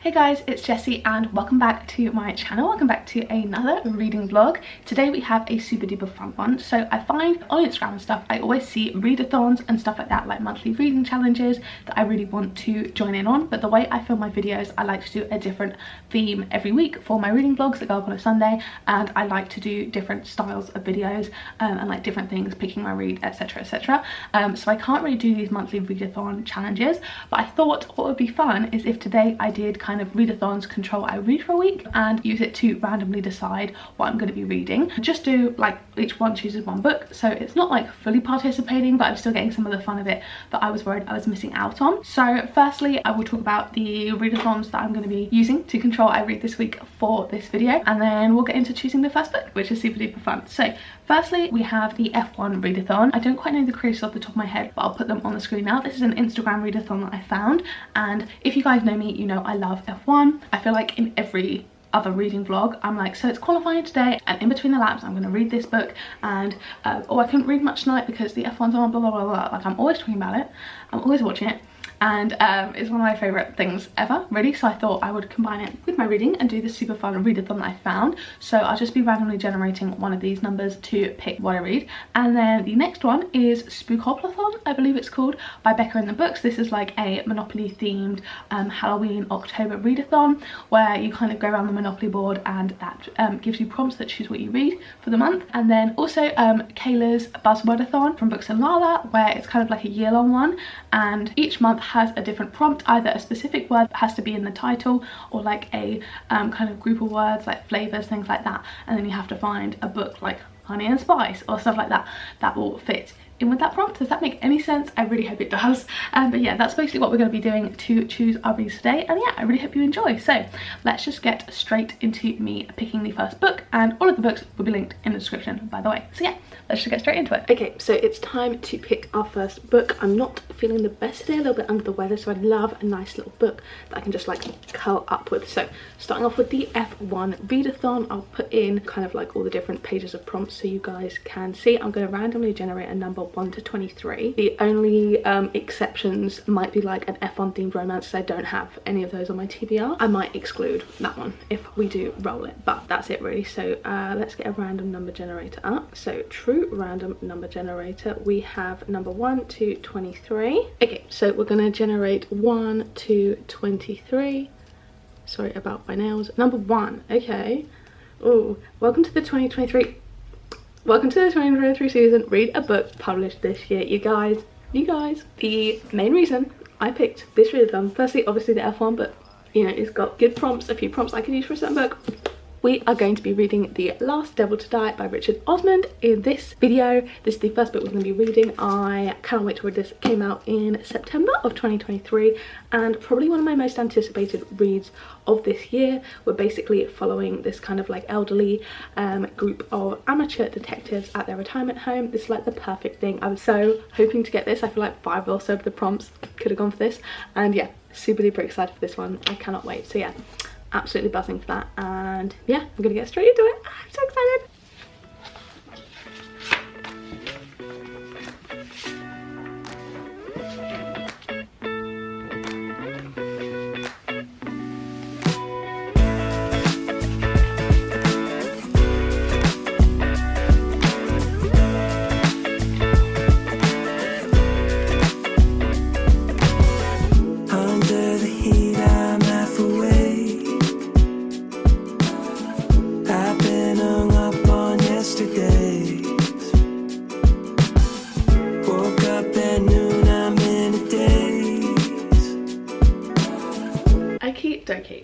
Hey guys, it's Jessie and welcome back to my channel. Welcome back to another reading vlog. Today we have a super duper fun one. So I find on Instagram and stuff, I always see readathons and stuff like that, like monthly reading challenges that I really want to join in on. But the way I film my videos, I like to do a different theme every week for my reading vlogs that go up on a Sunday, and I like to do different styles of videos and like different things, picking my read, etc, etc. So I can't really do these monthly readathon challenges, but I thought what would be fun is if today I did kind of readathons control I read for a week and use it to randomly decide what I'm going to be reading. Just do like each one chooses one book, so it's not like fully participating, but I'm still getting some of the fun of it that I was worried I was missing out on. So firstly, I will talk about the readathons that I'm going to be using to control I read this week for this video, and then we'll get into choosing the first book, which is super duper fun. So firstly, we have the F1 readathon. I don't quite know the creators off the top of my head, but I'll put them on the screen now. This is an Instagram readathon that I found, and if you guys know me, you know I love F1. I feel like in every other reading vlog I'm like, so it's qualifying today, and in between the laps I'm going to read this book, and oh, I couldn't read much tonight because the F1's on, blah blah blah blah. Like, I'm always talking about it, I'm always watching it, and it's one of my favourite things ever, really. So I thought I would combine it with my reading and do this super fun readathon that I found. So I'll just be randomly generating one of these numbers to pick what I read. And then the next one is Spookathon, I believe it's called, by Becca in the Books. This is like a Monopoly themed Halloween October readathon, where you kind of go around the Monopoly board, and that gives you prompts that choose what you read for the month. And then also Kayla's buzzwordathon from Books and Lala, where it's kind of like a year-long one, and each month has a different prompt, either a specific word that has to be in the title, or like a kind of group of words like flavors, things like that, and then you have to find a book like Honey and Spice or stuff like that that will fit in with that prompt. Does that make any sense? I really hope it does. But yeah, that's basically what we're going to be doing to choose our reads today, and yeah, I really hope you enjoy. So let's just get straight into me picking the first book, and all of the books will be linked in the description, by the way. So yeah, let's just get straight into it. Okay, so it's time to pick our first book. I'm not feeling the best today, a little bit under the weather, so I love a nice little book that I can just like curl up with. So starting off with the F1 readathon, I'll put in kind of like all the different pages of prompts so you guys can see. I'm going to randomly generate a number 1 to 23. The only exceptions might be like an F1 themed romance, because I don't have any of those on my TBR. I might exclude that one if we do roll it, but that's it really. So let's get a random number generator up. So true random number generator, we have number 1 to 23. Okay, so we're going to generate 1 to 23. Sorry about my nails. Number 1. Okay. Oh, welcome to the 2023. Welcome to the 2023 season. Read a book published this year. You guys, the main reason I picked this readathon, firstly obviously the F1, but you know, it's got good prompts, a few prompts I can use for a certain book. We are going to be reading The Last Devil to Die by Richard Osman in this video. This is the first book we're going to be reading. I cannot wait to read this. It came out in September of 2023, and probably one of my most anticipated reads of this year. We're basically following this kind of like elderly group of amateur detectives at their retirement home. This is like the perfect thing. I was so hoping to get this. I feel like 5 or so of the prompts could have gone for this, and yeah, super duper excited for this one. I cannot wait. So yeah, absolutely buzzing for that, and yeah, I'm gonna get straight into it. I'm so excited.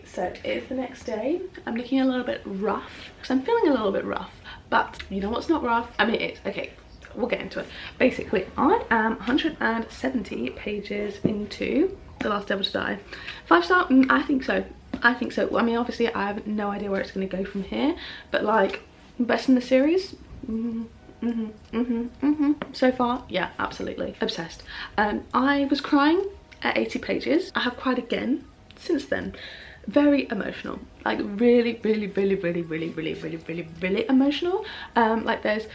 So it's the next day. I'm looking a little bit rough because I'm feeling a little bit rough, but you know what's not rough? I mean, it's okay, we'll get into it. Basically, I am 170 pages into The Last Devil to Die. 5-star? I think so. I think so. I mean, obviously I have no idea where it's going to go from here, but like, best in the series? So far, yeah, absolutely obsessed. I was crying at 80 pages. I have cried again since then. very emotional, like really emotional. Like there's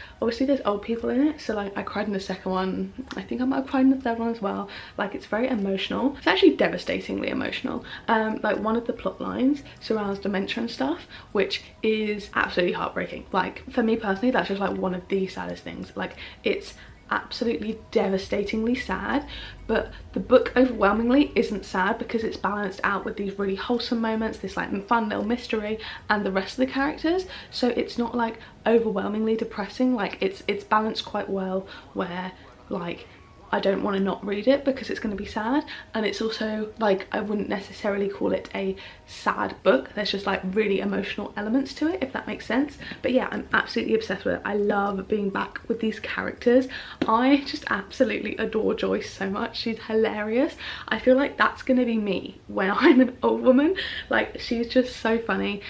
old people in it, so like I cried in the second one, I think I might have cried in the third one as well. Like it's very emotional, it's actually devastatingly emotional. Like one of the plot lines surrounds dementia and stuff, which is absolutely heartbreaking. Like for me personally, that's just like one of the saddest things. Like it's absolutely devastatingly sad, but the book overwhelmingly isn't sad because it's balanced out with these really wholesome moments, this like fun little mystery, and the rest of the characters. So it's not like overwhelmingly depressing. Like it's balanced quite well, where like I don't want to not read it because it's going to be sad, and it's also like I wouldn't necessarily call it a sad book. There's just like really emotional elements to it, if that makes sense. But yeah, I'm absolutely obsessed with it. I love being back with these characters. I just absolutely adore Joyce so much. She's hilarious. I feel like that's going to be me when I'm an old woman. Like she's just so funny,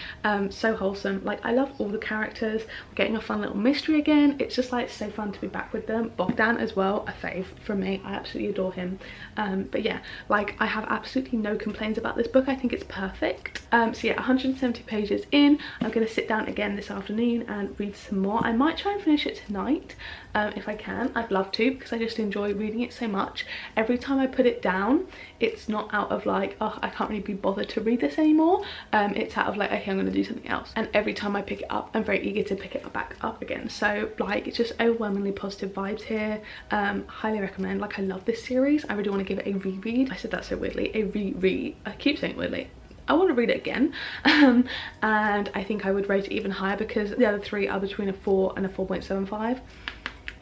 so wholesome. Like I love all the characters. We're getting a fun little mystery again. It's just like so fun to be back with them. Bogdan as well, a fave from me. I absolutely adore him. But yeah, like I have absolutely no complaints about this book. I think it's perfect. So yeah, 170 pages in. I'm going to sit down again this afternoon and read some more. I might try and finish it tonight if I can. I'd love to, because I just enjoy reading it so much. Every time I put it down, it's not out of like, oh, I can't really be bothered to read this anymore. It's out of like, okay, I'm going to do something else. And every time I pick it up, I'm very eager to pick it back up again. So like it's just overwhelmingly positive vibes here. Highly recommend. Like I love this series. I really want to give it a reread. I said that so weirdly, a reread. I keep saying it weirdly. I want to read it again, and I think I would rate it even higher because the other three are between a 4 and a 4.75.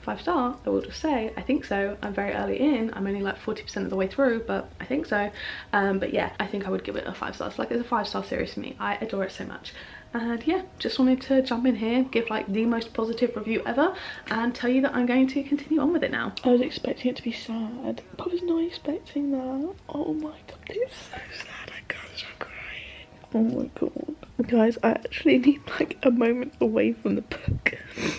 5 star, I will just say. I think so. I'm very early in. I'm only like 40% of the way through, but I think so. But yeah, I think I would give it a 5 stars. Like it's a 5-star series for me. I adore it so much. And yeah, just wanted to jump in here, give like the most positive review ever, and tell you that I'm going to continue on with it now. I was expecting it to be sad. I was not expecting that. Oh my god, it's so sad. I can't stop crying. Oh my god. Guys, I actually need like a moment away from the book.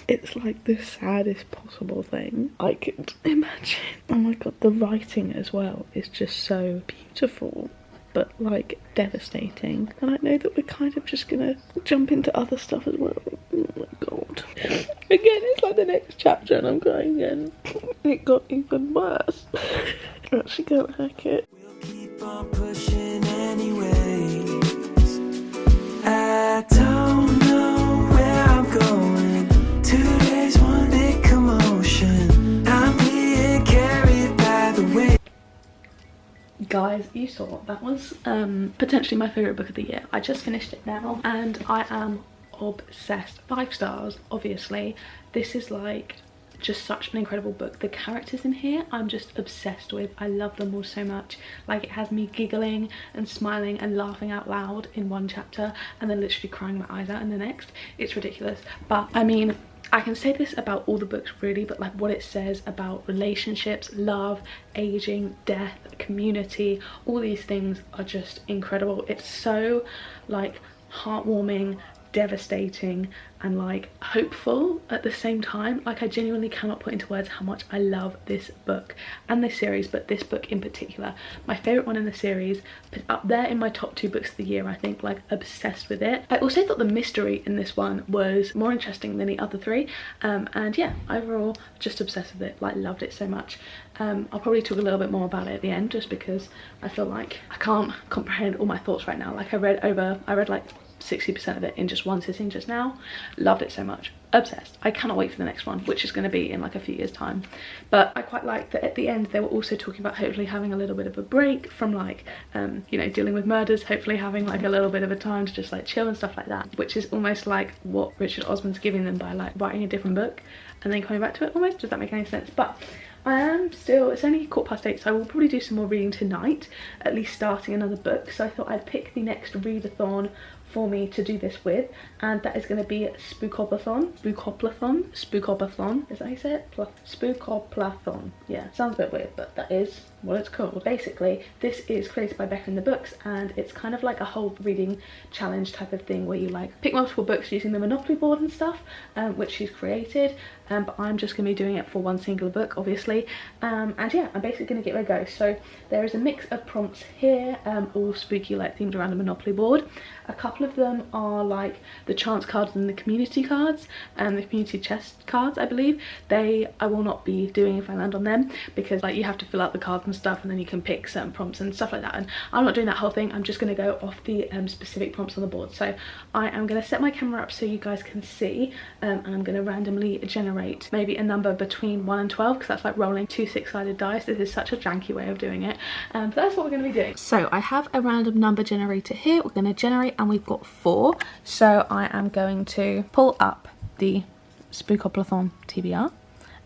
It's like the saddest possible thing I could imagine. Oh my god, the writing as well is just so beautiful, but like devastating. And I know that we're kind of just gonna jump into other stuff as well. Oh my god. Again, it's like the next chapter and I'm crying again. It got even worse. I'm actually gonna hack it. We'll keep on pushing anyways. I don't know where I'm going. 2 days, one big commotion. I'm being carried by the wind. Guys, you saw that was potentially my favourite book of the year. I just finished it now and I am obsessed. 5 stars, obviously. This is like just such an incredible book. The characters in here I'm just obsessed with. I love them all so much. Like it has me giggling and smiling and laughing out loud in one chapter and then literally crying my eyes out in the next. It's ridiculous. But I mean, I can say this about all the books really, but like what it says about relationships, love, aging, death, community, all these things are just incredible. It's so like heartwarming, devastating, and like hopeful at the same time. Like I genuinely cannot put into words how much I love this book and this series, but this book in particular. My favorite one in the series, up there in my top 2 books of the year, I think. Like obsessed with it. I also thought the mystery in this one was more interesting than the other 3, and yeah, overall just obsessed with it. Like loved it so much. I'll probably talk a little bit more about it at the end, just because I feel like I can't comprehend all my thoughts right now. Like I read like 60% of it in just one sitting just now. Loved it so much. Obsessed. I cannot wait for the next one, which is going to be in like a few years time. But I quite like that at the end they were also talking about hopefully having a little bit of a break from like you know, dealing with murders, hopefully having like a little bit of a time to just like chill and stuff like that, which is almost like what Richard Osman's giving them by like writing a different book and then coming back to it almost. Does that make any sense? But I am still, it's only 8:15, so I will probably do some more reading tonight, at least starting another book. So I thought I'd pick the next readathon for me to do this with, and that is going to be Spookathon. Is that how you say it? Spookaplathon. Yeah, sounds a bit weird, but that is what it's called. Basically, this is created by Becca in the books, and it's kind of like a whole reading challenge type of thing where you like pick multiple books using the Monopoly board and stuff, which she's created. But I'm just going to be doing it for one singular book, obviously. And yeah, I'm basically going to give it a go. So there is a mix of prompts here, all spooky, like themed around the Monopoly board. A couple of them are like the chance cards and the community cards, and the community chest cards, I believe. I will not be doing if I land on them, because like you have to fill out the cards and stuff, and then you can pick certain prompts and stuff like that, and I'm not doing that whole thing. I'm just going to go off the specific prompts on the board. So I am going to set my camera up so you guys can see, and I'm going to randomly generate maybe a number between 1 and 12, because that's like rolling 2 6-sided dice. This is such a janky way of doing it, but that's what we're going to be doing. So I have a random number generator here. We're going to generate, and we've got 4. So I am going to pull up the Spookathon TBR,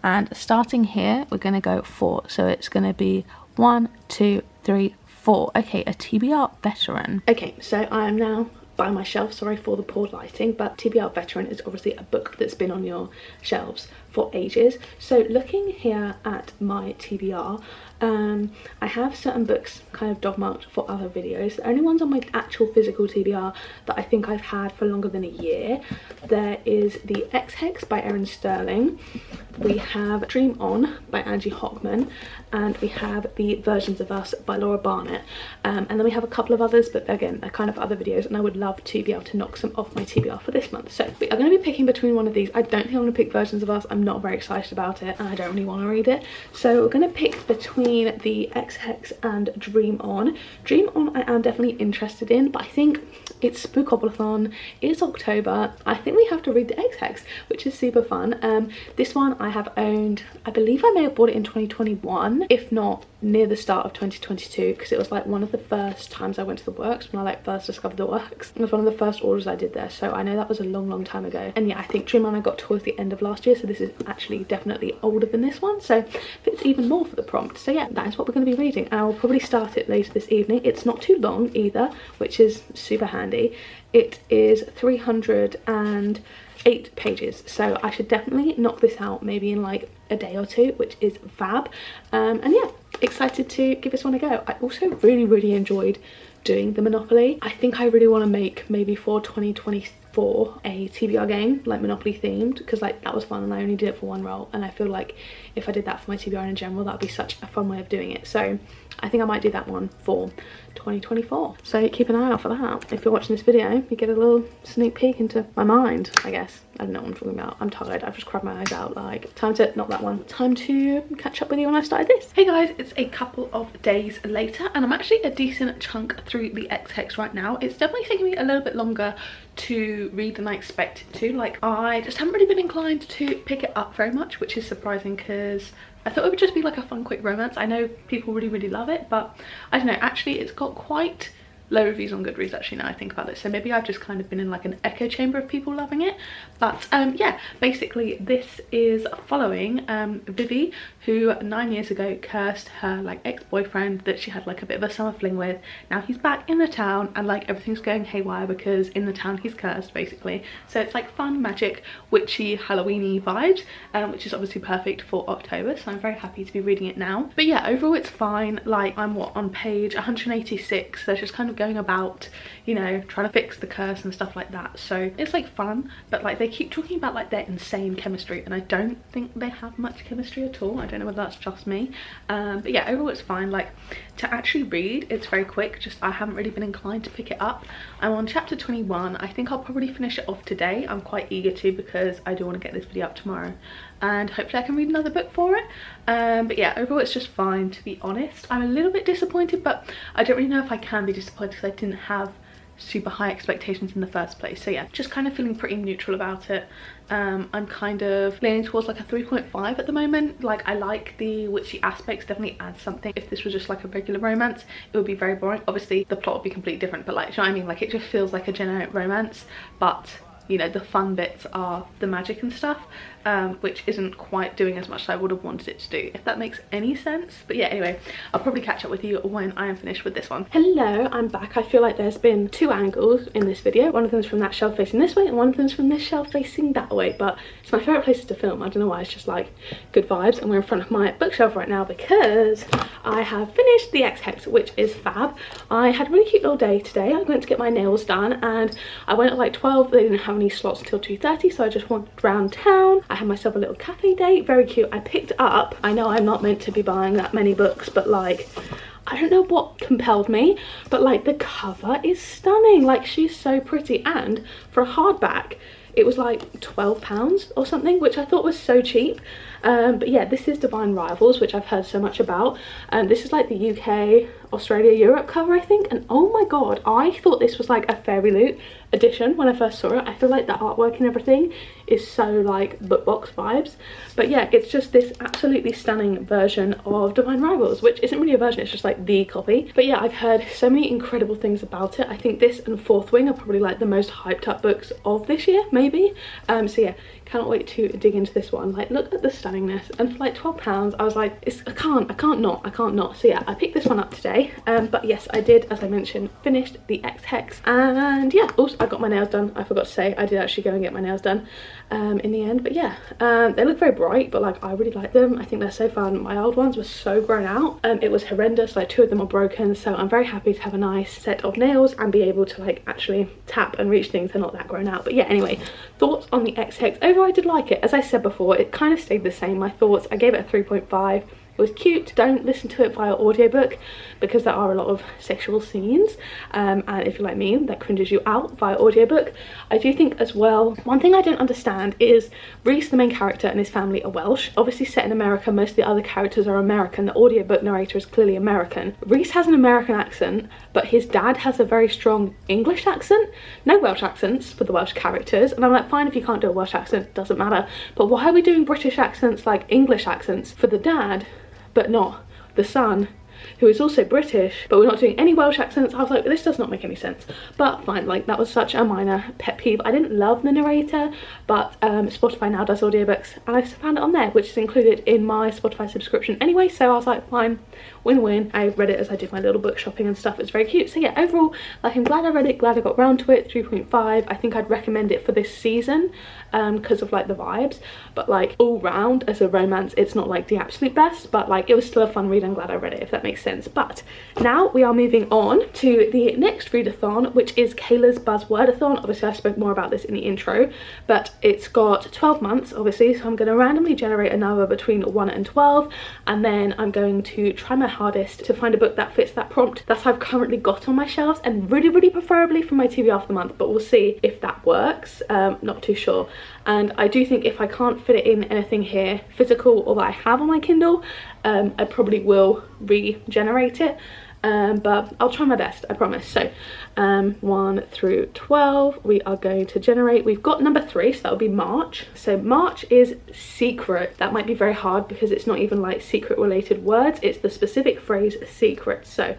and starting here we're going to go 4. So it's going to be 1 2 3 4. Okay, a TBR veteran. Okay, so I am now by my shelf. Sorry for the poor lighting, but TBR veteran is obviously a book that's been on your shelves for ages. So looking here at my TBR, I have certain books kind of dog marked for other videos. The only ones on my actual physical TBR that I think I've had for longer than a year, there is the Xhex by Erin Sterling, we have Dream On by Angie Hockman, and we have the Versions of Us by Laura Barnett, and then we have a couple of others, but again they're kind of other videos, and I would love to be able to knock some off my TBR for this month. So we are going to be picking between one of these. I don't think I'm going to pick Versions of Us. I'm not very excited about it, and I don't really want to read it, so we're going to pick between the Xhex and Dream On. Dream On I am definitely interested in, but I think it's Spookathon, it's October, I think we have to read the Xhex, which is super fun. This one I have owned, I believe I may have bought it in 2021, if not near the start of 2022, because it was like one of the first times I went to the works, when I like first discovered the works. It was one of the first orders I did there, so I know that was a long time ago. And yeah, I think Dream On I got towards the end of last year, so this is actually definitely older than this one, so fits even more for the prompt. So yeah, that is what we're going to be reading, and I will probably start it later this evening. It's not too long either, which is super handy. It is 308 pages, so I should definitely knock this out maybe in like a day or two, which is fab. And yeah, excited to give this one a go. I also really enjoyed doing the Monopoly. I think I really want to make maybe for 2024 a TBR game like Monopoly themed, because like that was fun, and I only did it for one roll, and I feel like if I did that for my TBR in general, that would be such a fun way of doing it. So I think I might do that one for 2024, so keep an eye out for that. If you're watching this video, you get a little sneak peek into my mind, I guess. I don't know what I'm talking about. I'm tired. I've just cried my eyes out. Like, time to, not that one, time to catch up with you when I started this. Hey guys, it's a couple of days later, and I'm actually a decent chunk through the Xhex right now. It's definitely taking me a little bit longer to read than I expected to. Like, I just haven't really been inclined to pick it up very much, which is surprising, because I thought it would just be like a fun quick romance. I know people really love it, but I don't know, actually it's got quite low reviews on Goodreads actually now I think about it, so maybe I've just kind of been in like an echo chamber of people loving it. But yeah, basically this is following Vivi, who 9 years ago cursed her like ex-boyfriend that she had like a bit of a summer fling with. Now he's back in the town, and like everything's going haywire because in the town he's cursed basically. So it's like fun, magic, witchy, Halloweeny vibes, which is obviously perfect for October, so I'm very happy to be reading it now. But yeah, overall it's fine. Like, I'm on page 186, so it's just kind of going about, you know, trying to fix the curse and stuff like that. So it's like fun, but like they keep talking about like their insane chemistry, and I don't think they have much chemistry at all. I don't know whether that's just me, but yeah, overall it's fine. Like, to actually read, it's very quick, just I haven't really been inclined to pick it up. I'm on chapter 21. I think I'll probably finish it off today. I'm quite eager to, because I do want to get this video up tomorrow, and hopefully I can read another book for it. But yeah, overall it's just fine, to be honest. I'm a little bit disappointed, but I don't really know if I can be disappointed because I didn't have super high expectations in the first place. So yeah, just kind of feeling pretty neutral about it. I'm kind of leaning towards like a 3.5 at the moment. Like, I like the witchy aspects, definitely adds something. If this was just like a regular romance, it would be very boring. Obviously the plot would be completely different, but like, you know what I mean? Like, it just feels like a generic romance, but you know, the fun bits are the magic and stuff. which isn't quite doing as much as I would have wanted it to do, if that makes any sense. But yeah, anyway, I'll probably catch up with you when I am finished with this one. Hello, I'm back. I feel like there's been two angles in this video. One of them is from that shelf facing this way and one of them is from this shelf facing that way, but it's my favourite places to film. I don't know why, it's just like good vibes. And we're in front of my bookshelf right now because I have finished the Xhex, which is fab. I had a really cute little day today. I went to get my nails done and I went at like 12. They didn't have any slots until 2:30, so I just wandered around town. I had myself a little cafe date, very cute. I picked up, I know I'm not meant to be buying that many books, but like, I don't know what compelled me, but like the cover is stunning. Like, she's so pretty, and for a hardback it was like £12 or something, which I thought was so cheap. But yeah, this is Divine Rivals, which I've heard so much about. This is like the UK, Australia, Europe cover, I think. And oh my god, I thought this was like a Fairy Loot edition when I first saw it. I feel like the artwork and everything is so like book box vibes. But yeah, it's just this absolutely stunning version of Divine Rivals, which isn't really a version, it's just like the copy. But yeah, I've heard so many incredible things about it. I think this and Fourth Wing are probably like the most hyped up books of this year, maybe. So yeah, cannot wait to dig into this one. Like, look at the stunningness, and for like £12 I was like, I can't not. So yeah, I picked this one up today. But yes, I did, as I mentioned, finished the Xhex, and yeah, also I got my nails done. I forgot to say, I did actually go and get my nails done in the end. But yeah, they look very bright, but like I really like them. I think they're so fun. My old ones were so grown out. It was horrendous, like 2 of them are broken, so I'm very happy to have a nice set of nails and be able to like actually tap and reach things. They're not that grown out. But yeah, anyway, thoughts on the Xhex. Overall, I did like it. As I said before, it kind of stayed the same. My thoughts, I gave it a 3.5. It was cute. Don't listen to it via audiobook because there are a lot of sexual scenes, and if you're like me, that cringes you out via audiobook. I do think as well, one thing I don't understand is Reese, the main character, and his family are Welsh. Obviously set in America, most of the other characters are American. The audiobook narrator is clearly American. Reese has an American accent, but his dad has a very strong English accent. No Welsh accents for the Welsh characters, and I'm like, fine if you can't do a Welsh accent, doesn't matter, but why are we doing British accents, like English accents for the dad, but not the son, who is also British, but we're not doing any Welsh accents? I was like, this does not make any sense. But fine, like that was such a minor pet peeve. I didn't love the narrator, but Spotify now does audiobooks and I found it on there, which is included in my Spotify subscription anyway, so I was like, fine, win-win. I read it as I did my little book shopping and stuff. It's very cute. So yeah, overall, like, I'm glad I read it, glad I got round to it. 3.5. I think I'd recommend it for this season because of like the vibes, but like all round as a romance, it's not like the absolute best, but like it was still a fun read. I'm glad I read it, if that makes sense. But now we are moving on to the next readathon, which is Kayla's buzzwordathon. Obviously I spoke more about this in the intro, but it's got 12 months obviously, so I'm going to randomly generate a number between 1 and 12, and then I'm going to try my hardest to find a book that fits that prompt that I've currently got on my shelves, and really preferably from my TBR of the month, but we'll see if that works. Not too sure. And I do think if I can't fit it in anything here physical or that I have on my Kindle, I probably will regenerate it, but I'll try my best, I promise. So 1 through 12 we are going to generate. We've got number 3, so that'll be March. So March is secret. That might be very hard because it's not even like secret related words, it's the specific phrase secret. So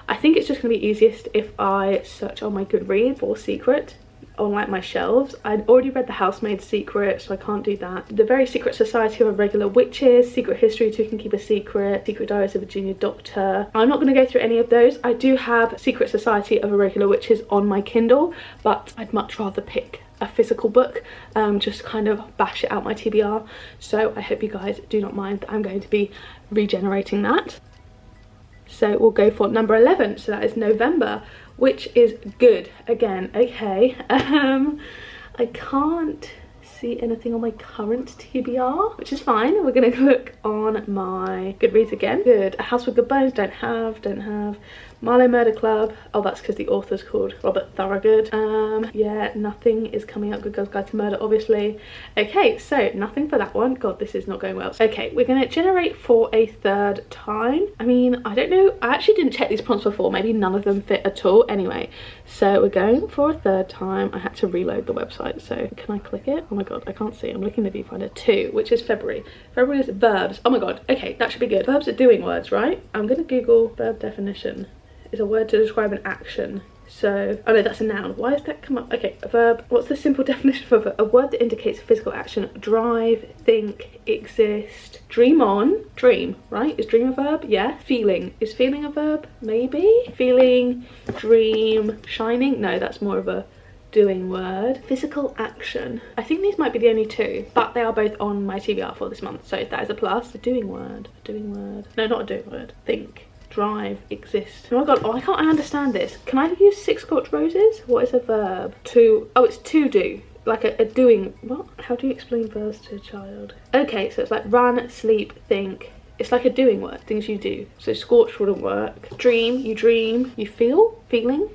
I think it's just gonna be easiest if I search on my Goodreads for secret on like my shelves. I'd already read The Housemaid's Secret, so I can't do that. The Very Secret Society of Irregular Witches, Secret History, Two Can Keep a Secret, Secret Diaries of a Junior Doctor. I'm not going to go through any of those. I do have Secret Society of Irregular Witches on my Kindle, but I'd much rather pick a physical book, just kind of bash it out my TBR. So I hope you guys do not mind that I'm going to be regenerating that. So we'll go for number 11, so that is November, which is good again. Okay, I can't see anything on my current TBR, which is fine. We're gonna look on my Goodreads again. Good. A House with Good Bones, don't have. Marlowe Murder Club. Oh, that's because the author's called Robert Thorogood. Yeah, nothing is coming up. Good Girl's Guide to Murder, obviously. Okay, so nothing for that one. God, this is not going well. Okay, we're gonna generate for a 3rd time. I mean, I don't know. I actually didn't check these prompts before. Maybe none of them fit at all. Anyway, so we're going for a 3rd time. I had to reload the website, so can I click it? Oh my god, I can't see. I'm looking at the viewfinder. 2, which is February. February is verbs. Oh my god. Okay, that should be good. Verbs are doing words, right? I'm gonna Google verb definition. Is a word to describe an action. So, oh no, that's a noun. Why has that come up? Okay, a verb. What's the simple definition of a verb? A word that indicates physical action. Drive, think, exist, dream on. Dream, right? Is dream a verb? Yeah. Feeling. Is feeling a verb? Maybe. Feeling, dream, shining. No, that's more of a doing word. Physical action. I think these might be the only two, but they are both on my TBR for this month, so that is a plus. A doing word. A doing word. No, not a doing word. Think. Drive, exist. Oh my god, I understand this. Can I use 6 Scotch roses? What is a verb? To, oh, it's to do. Like a doing, what? How do you explain verbs to a child? Okay, so it's like run, sleep, think. It's like a doing word, things you do. So scorch wouldn't work. Dream, you feel, feeling.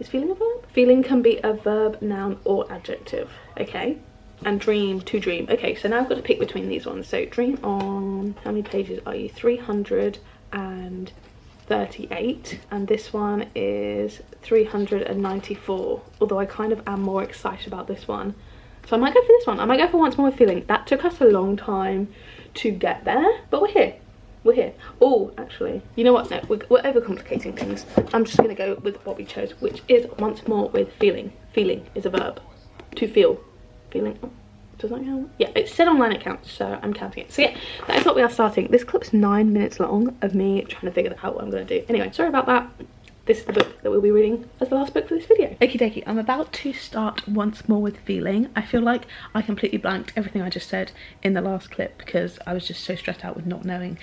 Is feeling a verb? Feeling can be a verb, noun, or adjective. Okay. And dream, to dream. Okay, so now I've got to pick between these ones. So dream on, how many pages are you? 338, and this one is 394, although I kind of am more excited about this one, so I might go for this one. I might go for Once More with Feeling. That took us a long time to get there, but we're here. Oh, actually, you know what, no, we're overcomplicating things. I'm just gonna go with what we chose, which is Once More with Feeling. Feeling is a verb. To feel. Feeling. Oh, does that count? Yeah, it said online it counts, so I'm counting it. So yeah, that is what we are starting. This clip's 9 minutes long of me trying to figure out what I'm going to do. Anyway, sorry about that. This is the book that we'll be reading as the last book for this video. Okie dokie, I'm about to start Once More with Feeling. I feel like I completely blanked everything I just said in the last clip because I was just so stressed out with not knowing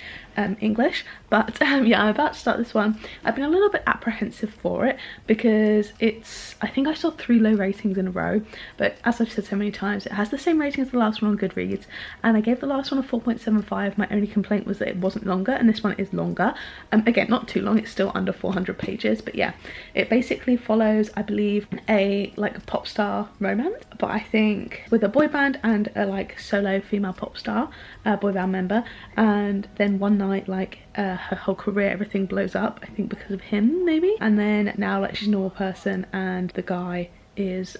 English. But yeah, I'm about to start this one. I've been a little bit apprehensive for it because I think I saw 3 low ratings in a row, but as I've said so many times, it has the same rating as the last one on Goodreads, and I gave the last one a 4.75. My only complaint was that it wasn't longer, and this one is longer. Again, not too long, it's still under 400 pages, but yeah, it basically follows, I believe, a pop star romance, but I think with a boy band and a solo female pop star boy band member, and then one night her whole career, everything blows up, I think because of him maybe, and then now she's a normal person and the guy is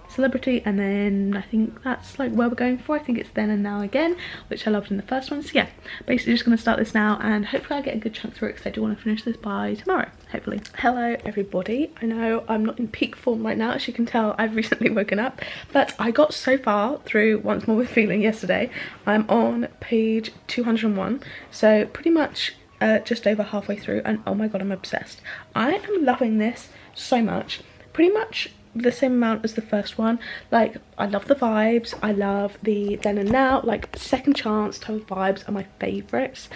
celebrity, and then I think that's where we're going for. I think it's Then and Now Again, which I loved in the first one. So yeah, basically just going to start this now, and hopefully I'll get a good chunk through it because I do want to finish this by tomorrow, hopefully. Hello everybody, I know I'm not in peak form right now, as you can tell. I've recently woken up, but I got so far through Once More with Feeling yesterday. I'm on page 201, so pretty much just over halfway through, and oh my god, I'm obsessed. I am loving this so much. Pretty much the same amount as the first one. I love the vibes, I love the then and now, second chance type of vibes are my favorites.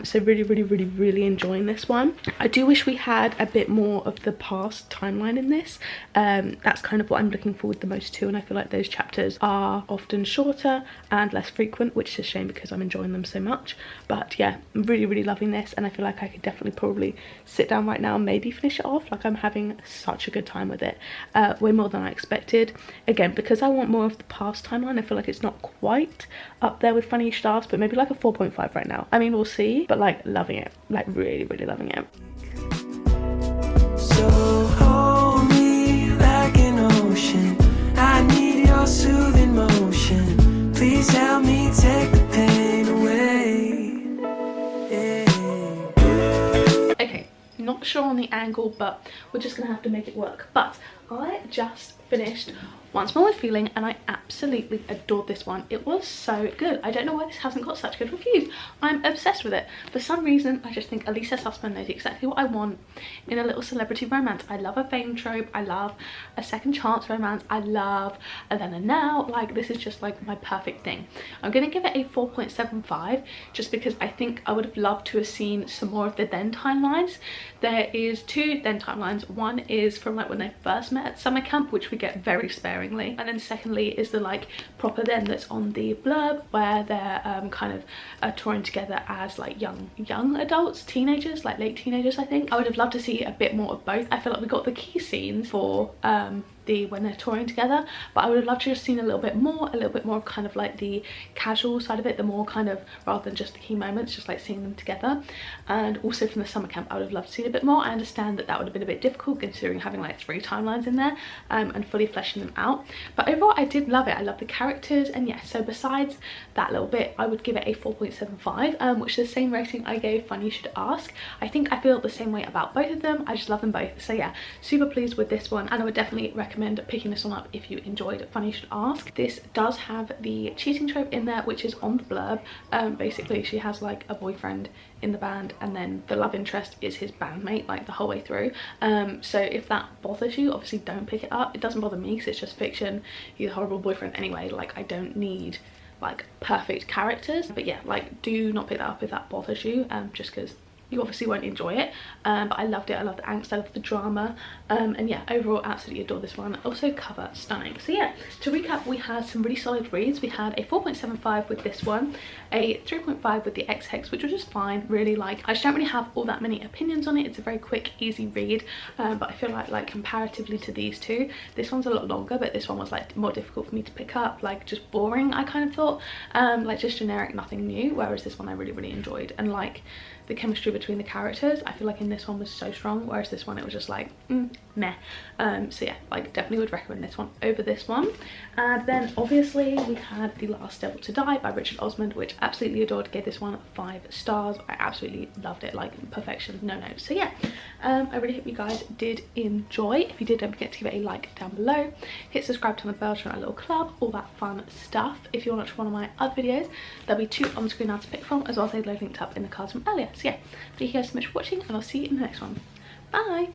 So really enjoying this one. I do wish we had a bit more of the past timeline in this. That's kind of what I'm looking forward the most to, and I feel like those chapters are often shorter and less frequent, which is a shame because I'm enjoying them so much. But yeah, I'm really loving this, and I feel like I could definitely probably sit down right now and maybe finish it off. I'm having such a good time with it, way more than I expected. Again, because I want more of the past timeline, I feel like it's not quite up there with Funny You Should Ask, but maybe a 4.5 right now. I mean, we'll see, but loving it, really loving it. So hold me like an ocean, I need your soothing motion, please help me take the pain away. Yeah. Okay, not sure on the angle, but we're just gonna have to make it work. But I just finished Once More with Feeling, and I absolutely adored this one. It was so good. I don't know why this hasn't got such good reviews. I'm obsessed with it. For some reason, I just think Elisa Sussman knows exactly what I want in a little celebrity romance. I love a fame trope, I love a second chance romance, I love a then and now. This is just my perfect thing. I'm gonna give it a 4.75 just because I think I would have loved to have seen some more of the then timelines. There is 2 then timelines. One is from when they first met at summer camp, which we get very sparingly, and then secondly is the proper then that's on the blurb, where they're kind of touring together as young adults, teenagers, late teenagers. I think I would have loved to see a bit more of both. I feel like we got the key scenes for when they're touring together, but I would have loved to have seen a little bit more of kind of like the casual side of it, the more kind of, rather than just the key moments, just like seeing them together. And also from the summer camp, I would have loved to see a bit more. I understand that would have been a bit difficult considering having like 3 timelines in there and fully fleshing them out, but overall I did love it. I love the characters, and yeah, so besides that little bit, I would give it a 4.75, which is the same rating I gave Fun You Should Ask. I think I feel the same way about both of them. I just love them both. So yeah, super pleased with this one, and I would definitely recommend picking this one up if you enjoyed Fun You Should Ask. This does have the cheating trope in there, which is on the blurb. Basically she has like a boyfriend in the band, and then the love interest is his bandmate like the whole way through. So if that bothers you, obviously don't pick it up. It doesn't bother me because it's just fiction. He's a horrible boyfriend anyway. Like, I don't need like perfect characters, but yeah, like do not pick that up if that bothers you, just because you obviously won't enjoy it. But I loved it. I love the angst, I love the drama, and yeah, overall absolutely adore this one. Also cover stunning. So yeah, to recap, we had some really solid reads. We had a 4.75 with this one, a 3.5 with the Xhex, which was just fine. Really, like, I just don't really have all that many opinions on it. It's a very quick, easy read, but I feel like comparatively to these two, this one's a lot longer, but this one was like more difficult for me to pick up, like just boring, I kind of thought, like just generic, nothing new, whereas this one I really enjoyed. And like the chemistry between the characters, I feel like in this one was so strong, whereas this one it was just like meh. So yeah, like definitely would recommend this one over this one. And then obviously we had The Last Devil to Die by Richard Osman, which I absolutely adored. Gave this one 5 stars. I absolutely loved it, like perfection, no notes. So yeah, I really hope you guys did enjoy. If you did, don't forget to give it a like down below, hit subscribe, turn the bell, join our little club, all that fun stuff. If you want to watch one of my other videos, there'll be 2 on the screen now to pick from, as well as a load linked up in the cards from earlier. So yeah, thank you guys so much for watching, and I'll see you in the next one. Bye.